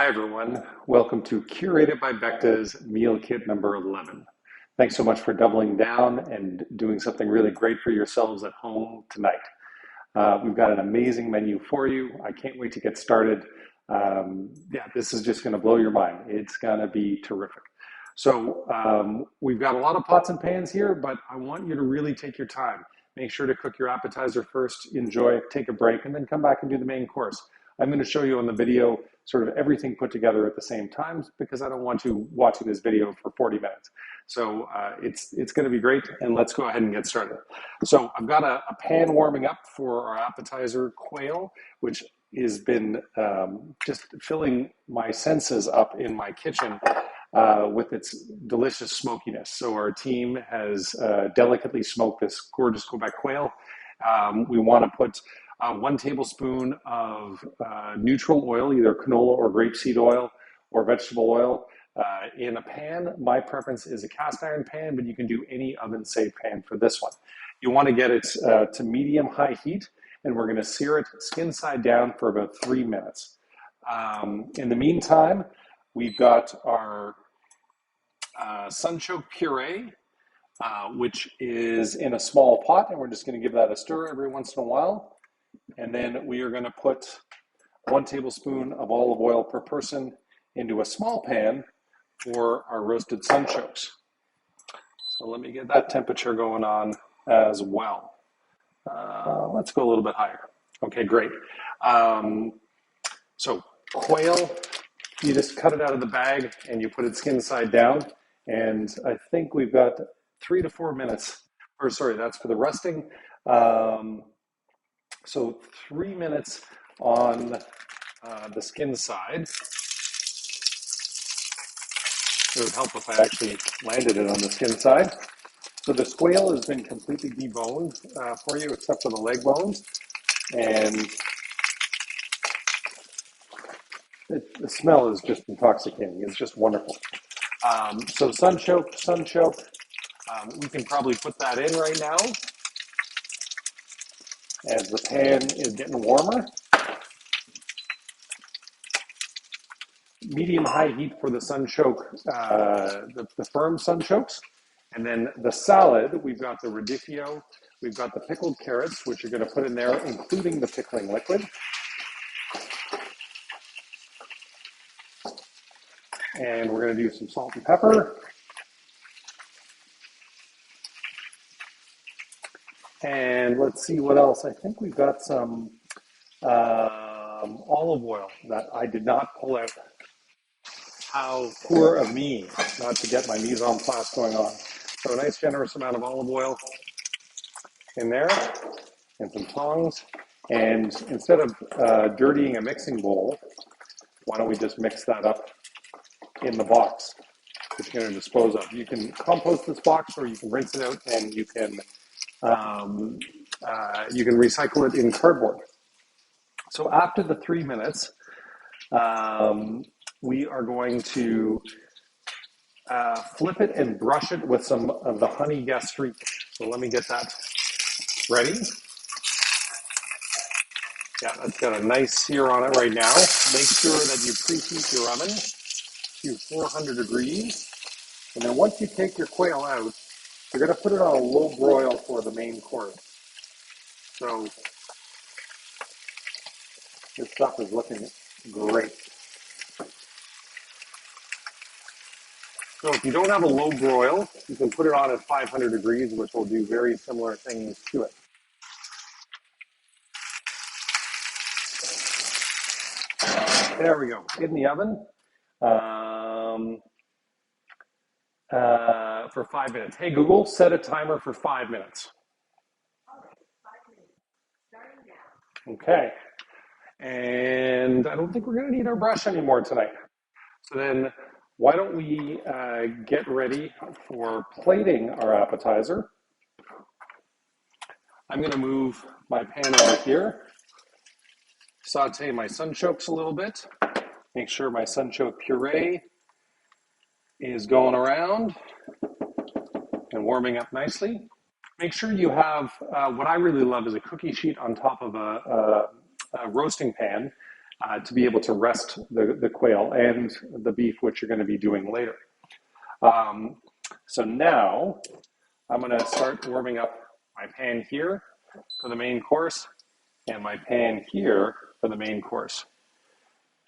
Hi everyone, welcome to Curated by Becta's Meal Kit number 11. Thanks so much for doubling down and doing something really great for yourselves at home tonight. We've got an amazing menu for you. I can't wait to get started. This is just going to blow your mind. It's going to be terrific. So we've got a lot of pots and pans here, but I want you to really take your time. Make sure to cook your appetizer first, enjoy it, take a break, and then come back and do the main course. I'm going to show you on the video sort of everything put together at the same time because I don't want you watching this video for 40 minutes. So it's going to be great, and let's go ahead and get started. So I've got a pan warming up for our appetizer quail, which has been just filling my senses up in my kitchen with its delicious smokiness. So our team has delicately smoked this gorgeous Quebec quail. We want to put 1 tablespoon of neutral oil, either canola or grapeseed oil or vegetable oil in a pan. My preference is a cast iron pan, but you can do any oven-safe pan for this one. You want to get it to medium-high heat, and we're going to sear it skin side down for about 3 minutes. In the meantime, we've got our sunchoke puree, which is in a small pot, and we're just going to give that a stir every once in a while. And then we are going to put 1 tablespoon of olive oil per person into a small pan for our roasted sunchokes. So let me get that temperature going on as well. Let's go a little bit higher. Okay, great. So quail, you just cut it out of the bag and you put it skin side down. And I think we've got 3 to 4 minutes, or sorry, that's for the resting. So 3 minutes on the skin side. It would help if I actually landed it on the skin side. So the quail has been completely deboned for you, except for the leg bones. And the smell is just intoxicating. It's just wonderful. So sunchoke. We can probably put that in right now as the pan is getting warmer. Medium-high heat for the sunchoke, the firm sunchokes. And then the salad, we've got the radicchio, we've got the pickled carrots, which you're going to put in there, including the pickling liquid. And we're going to do some salt and pepper. And let's see what else. I think we've got some olive oil that I did not pull out. How poor of me not to get my mise en place going on. So a nice generous amount of olive oil in there and some tongs. And instead of dirtying a mixing bowl, why don't we just mix that up in the box that you're going to dispose of. You can compost this box or you can rinse it out and you can recycle it in cardboard. So after the 3 minutes, we are going to flip it and brush it with some of the honey gastrique. So let me get that ready. Yeah, that's got a nice sear on it right now. Make sure that you preheat your oven to 400 degrees. And then once you take your quail out, you're going to put it on a low broil for the main course. So this stuff is looking great. So if you don't have a low broil, you can put it on at 500 degrees, which will do very similar things to it. There we go, in the oven for 5 minutes. Hey Google, set a timer for 5 minutes. Okay, and I don't think we're going to need our brush anymore tonight. So then why don't we get ready for plating our appetizer. I'm going to move my pan over here, saute my sunchokes a little bit, make sure my sunchoke puree is going around and warming up nicely. Make sure you have, what I really love is a cookie sheet on top of a roasting pan. to be able to rest the quail and the beef, which you're going to be doing later. So now I'm going to start warming up my pan here for the main course and my pan here for the main course.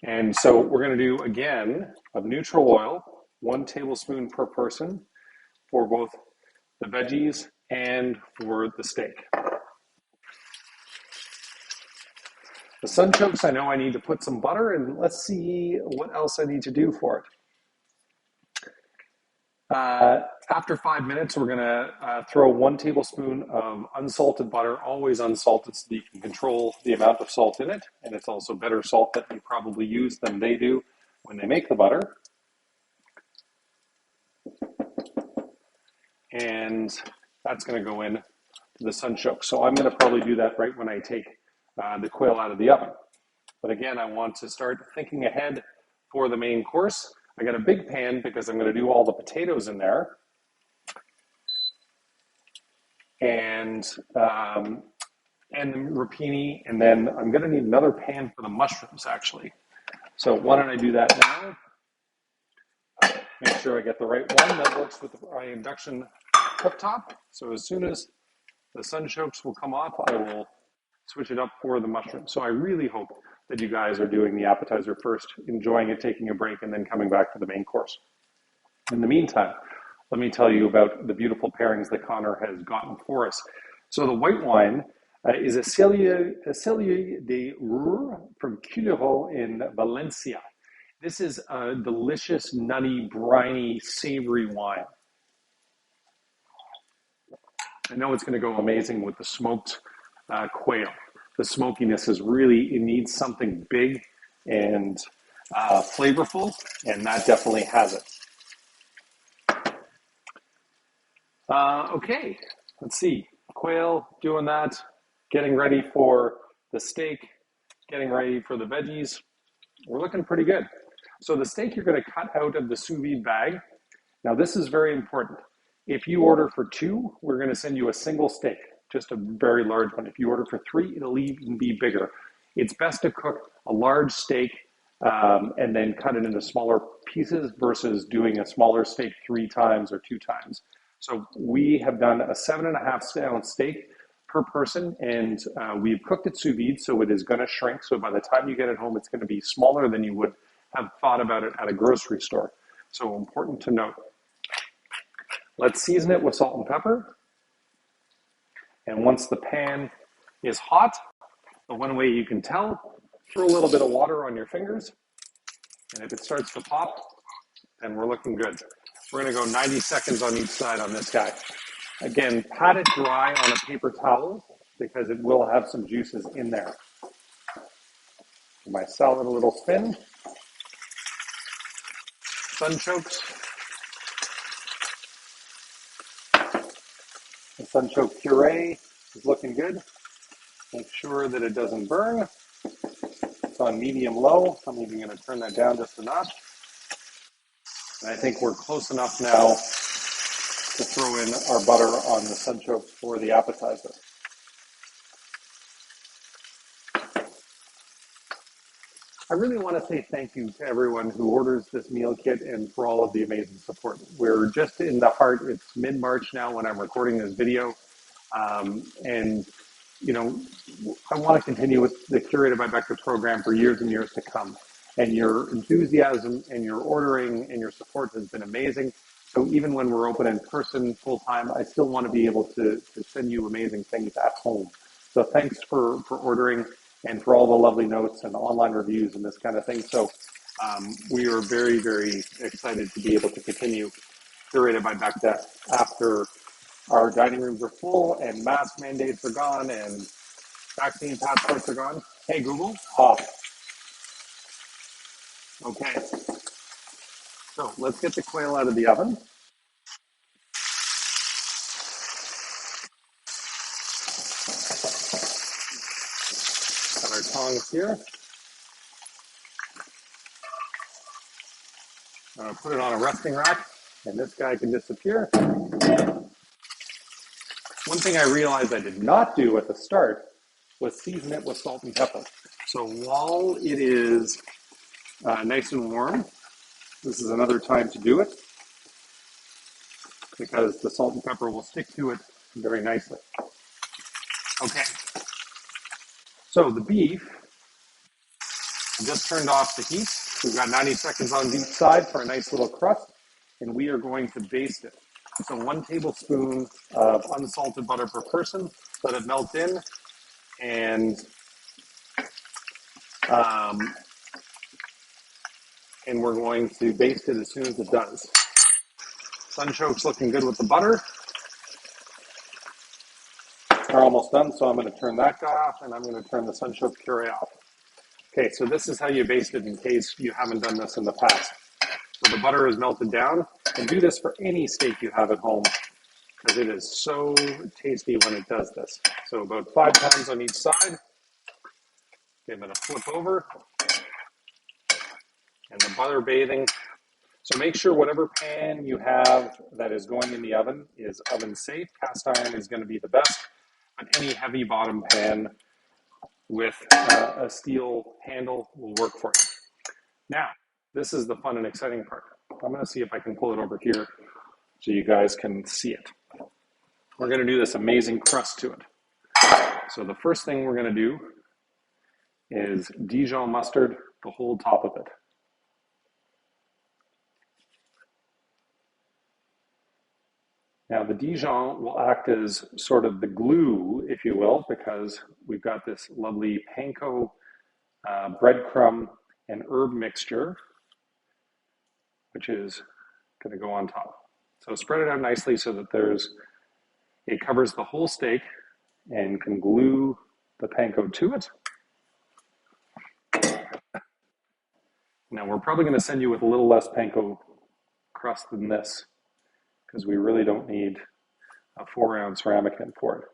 And so we're going to do, again, of neutral oil, 1 tablespoon per person for both the veggies and for the steak. The sunchokes, I know I need to put some butter, and let's see what else I need to do for it. After 5 minutes, we're going to throw 1 tablespoon of unsalted butter, always unsalted so that you can control the amount of salt in it. And it's also better salt that you probably use than they do when they make the butter. And that's going to go in to the sunchoke. So I'm going to probably do that right when I take the quail out of the oven. But again, I want to start thinking ahead for the main course. I got a big pan because I'm going to do all the potatoes in there. And the rapini, and then I'm going to need another pan for the mushrooms, actually. So why don't I do that now? Make sure I get the right one that works with my induction cooktop. So as soon as the sunchokes will come off, I will switch it up for the mushrooms. So I really hope that you guys are doing the appetizer first, enjoying it, taking a break, and then coming back to the main course. In the meantime, let me tell you about the beautiful pairings that Connor has gotten for us. So the white wine is a Cellier de Roure from Culero in Valencia. This is a delicious, nutty, briny, savory wine. I know it's going to go amazing with the smoked quail. The smokiness is really, it needs something big and flavorful, and that definitely has it. Okay, let's see. Quail, doing that, getting ready for the steak, getting ready for the veggies. We're looking pretty good. So the steak you're going to cut out of the sous vide bag. Now this is very important. If you order for 2, we're going to send you a single steak, just a very large one. If you order for 3, it'll even be bigger. It's best to cook a large steak and then cut it into smaller pieces versus doing a smaller steak 3 times or 2 times. So we have done a 7.5 ounce steak per person, and we've cooked it sous vide, so it is going to shrink. So by the time you get it home, it's going to be smaller than you would have thought about it at a grocery store. So important to note. Let's season it with salt and pepper. And once the pan is hot, the one way you can tell, throw a little bit of water on your fingers. And if it starts to pop, then we're looking good. We're going to go 90 seconds on each side on this guy. Again, pat it dry on a paper towel because it will have some juices in there. Give my salad a little spin. Sunchokes. The sunchoke puree is looking good. Make sure that it doesn't burn. It's on medium-low. I'm even going to turn that down just a notch. And I think we're close enough now to throw in our butter on the sunchokes for the appetizer. I really want to say thank you to everyone who orders this meal kit and for all of the amazing support. We're just in the heart. It's mid-March now when I'm recording this video. And, you know, I want to continue with the Curated by Bector program for years and years to come. And your enthusiasm and your ordering and your support has been amazing. So even when we're open in person full time, I still want to be able to send you amazing things at home. So thanks for ordering and for all the lovely notes and online reviews and this kind of thing. So we are very, very excited to be able to continue Curated by Bector after our dining rooms are full and mask mandates are gone and vaccine passports are gone. Hey, Google, off. Okay, so let's get the quail out of the oven. Got our tongs here. I'm going to put it on a resting rack, and this guy can disappear. One thing I realized I did not do at the start was season it with salt and pepper. So while it is nice and warm, this is another time to do it because the salt and pepper will stick to it very nicely. Okay, so the beef, I just turned off the heat. We've got 90 seconds on each side for a nice little crust, and we are going to baste it. So 1 tablespoon of unsalted butter per person, let it melt in, and we're going to baste it as soon as it does. Sunchoke's looking good with the butter. We're almost done, so I'm going to turn that guy off, and I'm going to turn the Sunchoke puree off. Okay, so this is how you baste it in case you haven't done this in the past. So the butter is melted down, and do this for any steak you have at home, because it is so tasty when it does this. So about 5 times on each side. Give it a flip over, and the butter bathing. So make sure whatever pan you have that is going in the oven is oven safe. Cast iron is going to be the best, but any heavy bottom pan with a steel handle will work for you. Now, this is the fun and exciting part. I'm going to see if I can pull it over here so you guys can see it. We're going to do this amazing crust to it. So the first thing we're going to do is Dijon mustard the whole top of it. Now the Dijon will act as sort of the glue, if you will, because we've got this lovely panko breadcrumb and herb mixture, which is going to go on top. So spread it out nicely so that it covers the whole steak and can glue the panko to it. Now we're probably going to send you with a little less panko crust than this, because we really don't need a 4-ounce ramekin for it.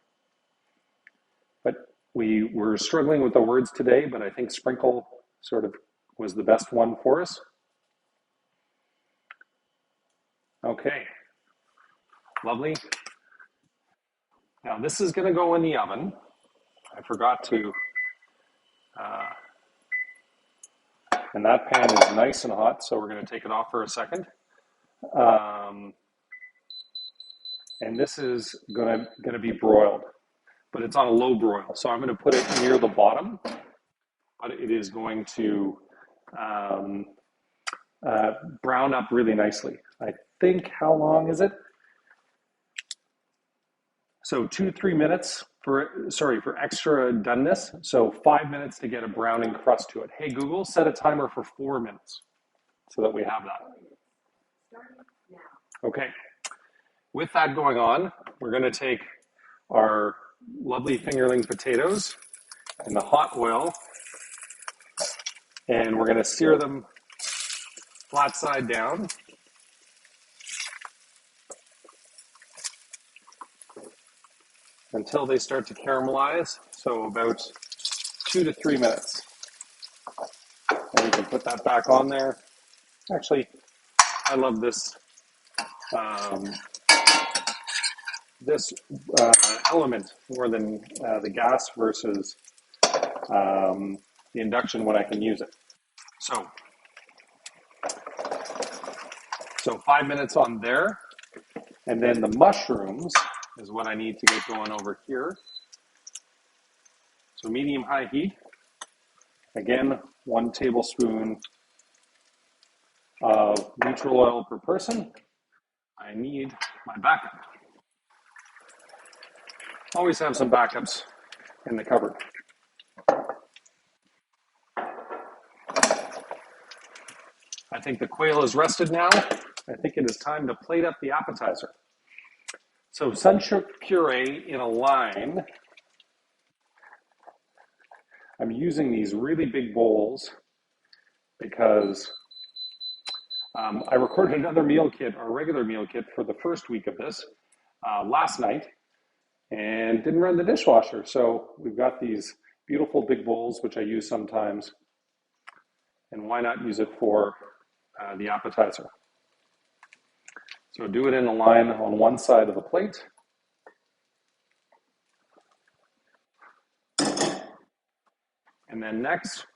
But we were struggling with the words today, but I think sprinkle sort of was the best one for us. Okay, lovely. Now this is going to go in the oven. I forgot to, and that pan is nice and hot, so we're going to take it off for a second. And this is going to be broiled, but it's on a low broil. So I'm going to put it near the bottom, but it is going to brown up really nicely. I think, how long is it? So 2 to 3 minutes for extra doneness. So 5 minutes to get a browning crust to it. Hey Google, set a timer for 4 minutes so that we have that. Okay. With that going on, we're going to take our lovely fingerling potatoes in the hot oil, and we're going to sear them flat side down. Until they start to caramelize, so about 2 to 3 minutes. And we can put that back on there. Actually, I love this element more than the gas versus the induction when I can use it. So 5 minutes on there, and then the mushrooms is what I need to get going over here. So medium-high heat. Again, 1 tablespoon of neutral oil per person. I need my backup. Always have some backups in the cupboard. I think the quail is rested now. I think it is time to plate up the appetizer. So Sunchoke puree in a line. I'm using these really big bowls because I recorded another meal kit, our regular meal kit, for the first week of this last night and didn't run the dishwasher. So we've got these beautiful big bowls, which I use sometimes. And why not use it for the appetizer? So do it in a line on one side of the plate. And then next,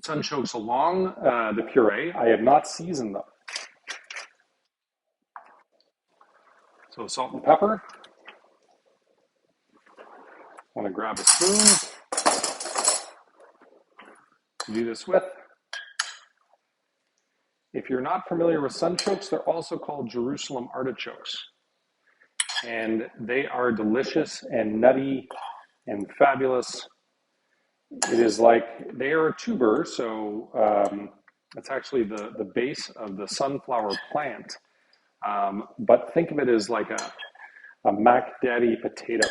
sunchokes along the puree. I have not seasoned them. So salt and pepper. I want to grab a spoon to do this with. If you're not familiar with sunchokes, they're also called Jerusalem artichokes. And they are delicious and nutty and fabulous. It is like, they are a tuber, so it's actually the base of the sunflower plant. But think of it as like a Mac Daddy potato.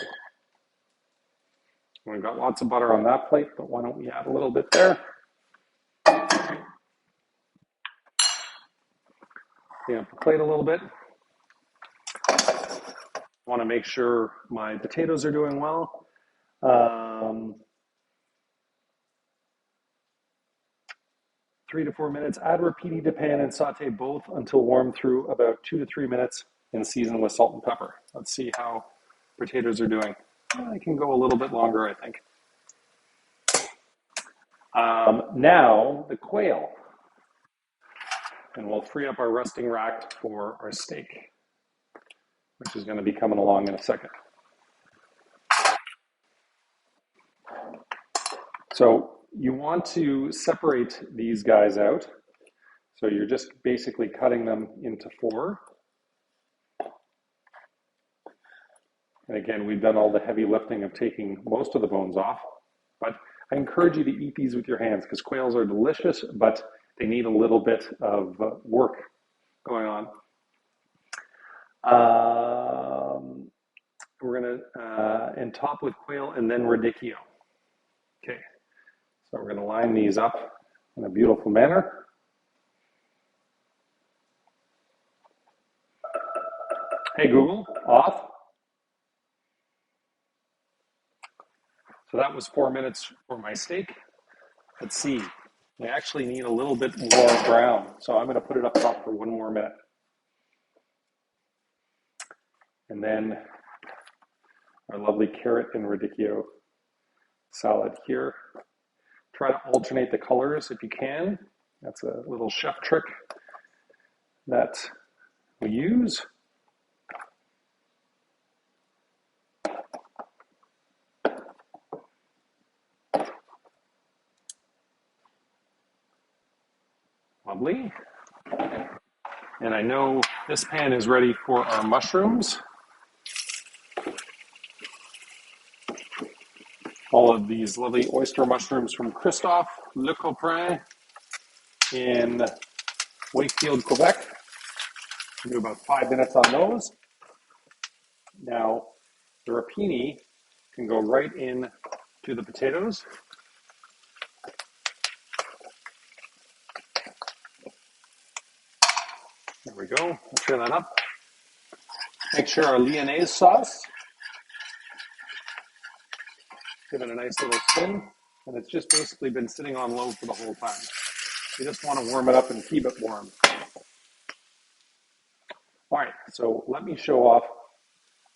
We've got lots of butter on that plate, but why don't we add a little bit there? Clean up the plate a little bit. I want to make sure my potatoes are doing well. 3 to 4 minutes. Add rapidi to pan and saute both until warm through about 2 to 3 minutes and season with salt and pepper. Let's see how potatoes are doing. I can go a little bit longer, I think. Now the quail. And we'll free up our resting rack for our steak, which is going to be coming along in a second. So you want to separate these guys out. So you're just basically cutting them into 4. And again, we've done all the heavy lifting of taking most of the bones off, but I encourage you to eat these with your hands because quails are delicious, but they need a little bit of work going on. We're gonna and top with quail and then radicchio. Okay, so we're gonna line these up in a beautiful manner. Hey Google, off. So that was 4 minutes for my steak. Let's see, we actually need a little bit more brown, so I'm gonna put it up top for 1 more minute. And then our lovely carrot and radicchio salad here. Try to alternate the colors if you can. That's a little chef trick that we use. Lovely. And I know this pan is ready for our mushrooms. All of these lovely oyster mushrooms from Crust, Leche in Wakefield, Quebec. Do about 5 minutes on those. Now, the rapini can go right in to the potatoes. There we go. Let's turn that up. Make sure our lyonnaise sauce. Give it a nice little spin. And it's just basically been sitting on low for the whole time. You just want to warm it up and keep it warm. All right, so let me show off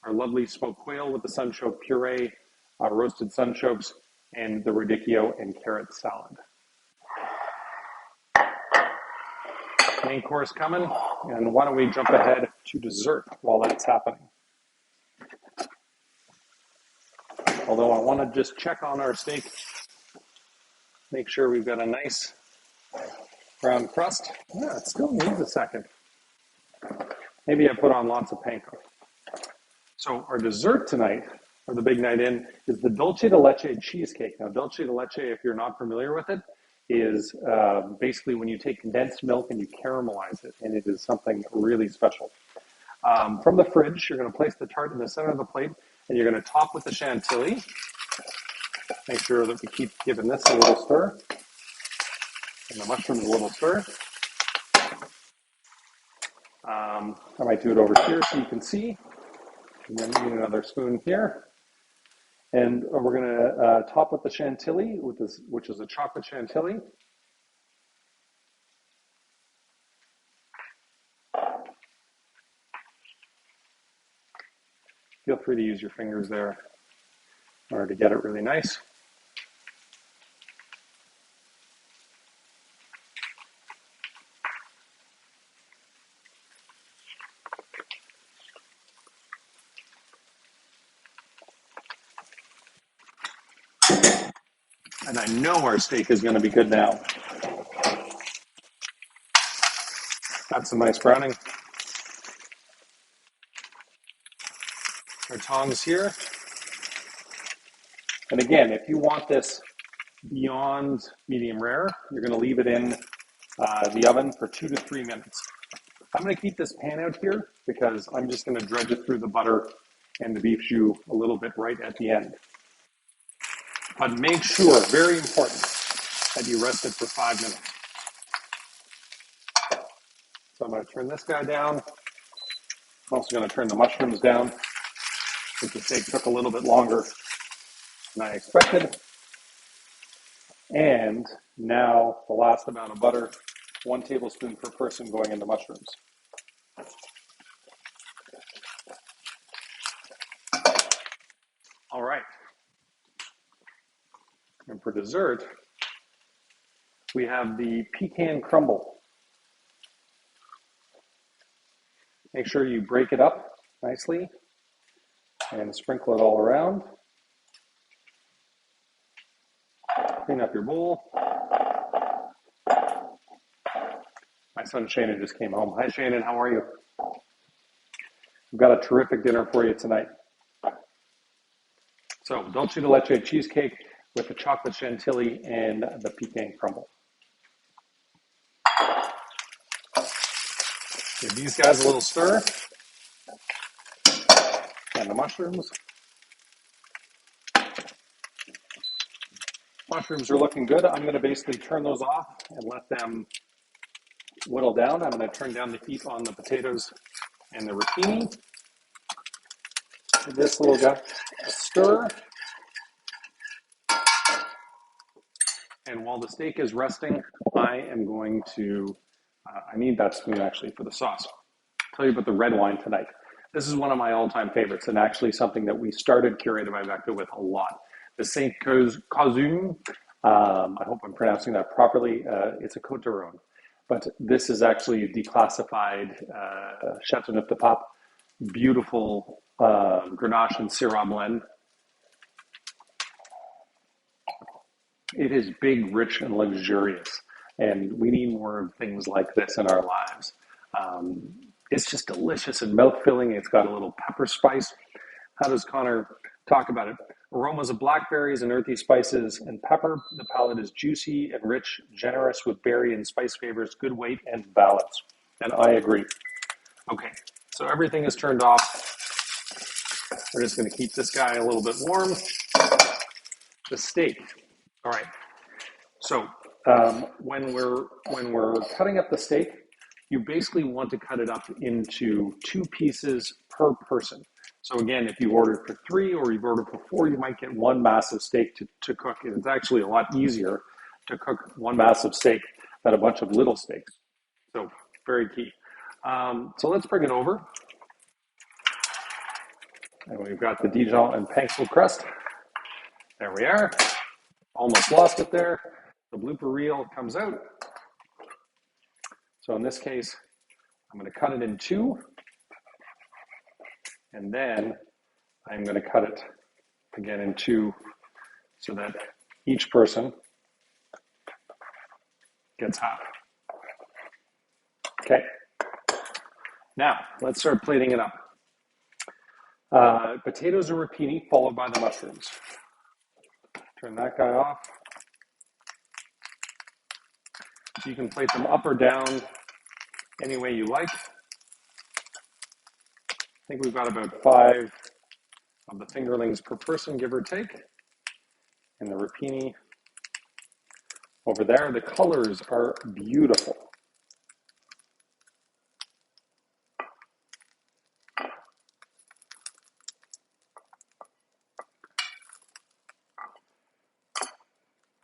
our lovely smoked quail with the sunchoke puree, roasted sunchokes, and the radicchio and carrot salad. Main course coming, and why don't we jump ahead to dessert while that's happening. Although I want to just check on our steak, make sure we've got a nice brown crust. Yeah, it still needs a second. Maybe I put on lots of panko. So our dessert tonight, or the big night in, is the Dolce de Leche cheesecake. Now, Dolce de Leche, if you're not familiar with it, is basically when you take condensed milk and you caramelize it, and it is something really special. From the fridge, you're going to place the tart in the center of the plate, and you're going to top with the chantilly. Make sure that we keep giving this a little stir, and the mushrooms a little stir. I might do it over here so you can see, and then need another spoon here. And we're going to top with the chantilly, with this, which is a chocolate chantilly. Feel free to use your fingers there in order to get it really nice. And I know our steak is going to be good now. Got some nice browning. Our tongs here. And again, if you want this beyond medium rare, you're going to leave it in the oven for 2 to 3 minutes. I'm going to keep this pan out here because I'm just going to dredge it through the butter and the beef jus a little bit right at the end. But make sure, very important, that you rest it for 5 minutes. So I'm going to turn this guy down. I'm also going to turn the mushrooms down, since the steak took a little bit longer than I expected. And now the last amount of butter, 1 tablespoon per person going into mushrooms. All right. And for dessert, we have the pecan crumble. Make sure you break it up nicely and sprinkle it all around. Clean up your bowl. My son Shannon just came home. Hi Shannon, how are you? We've got a terrific dinner for you tonight. So, Dolce de Leche cheesecake with the chocolate chantilly and the pecan crumble. Give these guys a little stir. And the mushrooms. Mushrooms are looking good. I'm going to basically turn those off and let them whittle down. I'm going to turn down the heat on the potatoes and the zucchini. Give this little guy a stir. And while the steak is resting, I am going to, I need that spoon actually for the sauce. I'll tell you about the red wine tonight. This is one of my all-time favorites and actually something that we started Curated by Vector with a lot. The Saint Cosum, I hope I'm pronouncing that properly. It's a Côte d'Aron, but this is actually a declassified Chateauneuf de Pape, beautiful Grenache and Syrah blend. It is big, rich, and luxurious, and we need more of things like this in our lives. It's just delicious and mouth-filling. It's got a little pepper spice. How does Connor talk about it? Aromas of blackberries and earthy spices and pepper. The palate is juicy and rich, generous with berry and spice flavors, good weight and balance. And I agree. Okay, so everything is turned off. We're just going to keep this guy a little bit warm. The steak. All right. So when we're cutting up the steak, you basically want to cut it up into 2 pieces per person. So again, if you ordered for 3 or you've ordered for 4, you might get 1 massive steak to cook. And it's actually a lot easier to cook 1 massive steak than a bunch of little steaks. So very key. So let's bring it over. And we've got the Dijon and pencil crust. There we are. Almost lost it there. The blooper reel comes out. So in this case, I'm going to cut it in 2. And then I'm going to cut it again in 2 so that each person gets half. Okay. Now, let's start plating it up. Potatoes are rapini, followed by the mushrooms. Turn that guy off. So you can plate them up or down any way you like. I think we've got about 5 of the fingerlings per person, give or take. And the rapini over there. The colors are beautiful.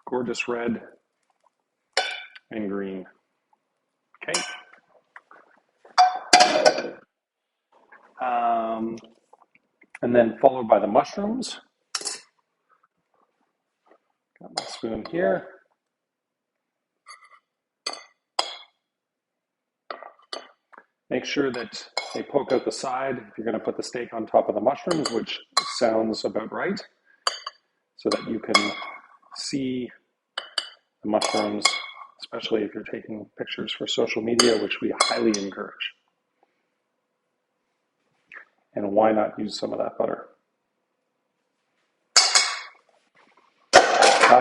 Gorgeous red and green. Okay. And then followed by the mushrooms. Got my spoon here. Make sure that they poke out the side if you're going to put the steak on top of the mushrooms, which sounds about right, so that you can see the mushrooms, especially if you're taking pictures for social media, which we highly encourage. And why not use some of that butter?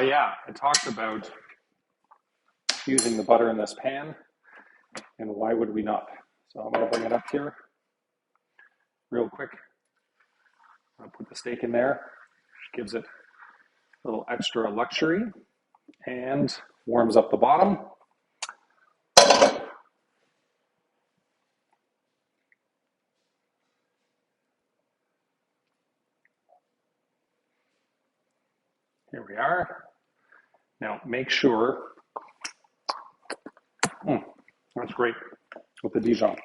Yeah, I talked about using the butter in this pan, and why would we not? So I'm going to bring it up here real quick. I'll put the steak in there, which gives it a little extra luxury and warms up the bottom. Here we are. Now make sure, that's great with the Dijon,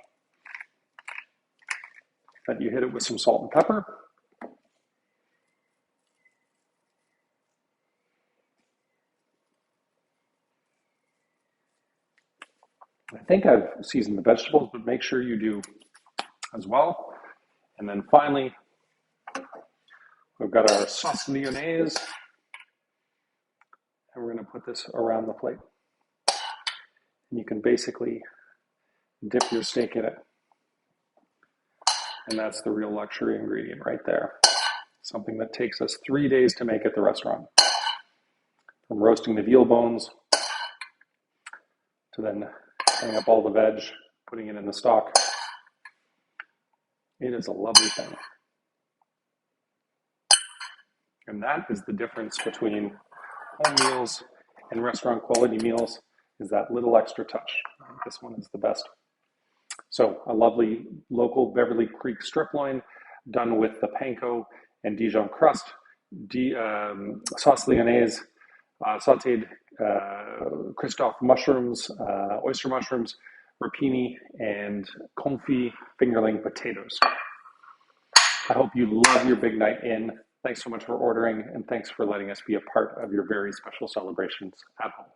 that you hit it with some salt and pepper. I think I've seasoned the vegetables, but make sure you do as well. And then finally, we've got our sauce lyonnaise, and we're going to put this around the plate. And you can basically dip your steak in it. And that's the real luxury ingredient right there. Something that takes us 3 days to make at the restaurant. From roasting the veal bones to then cutting up all the veg, putting it in the stock. It is a lovely thing. And that is the difference between home meals and restaurant quality meals, is that little extra touch. This one is the best. So a lovely local Beverly Creek strip loin done with the panko and Dijon crust, sauce lyonnaise, sauteed Christophe mushrooms, oyster mushrooms, rapini, and confit fingerling potatoes. I hope you love your big night in. Thanks so much for ordering, and thanks for letting us be a part of your very special celebrations at home.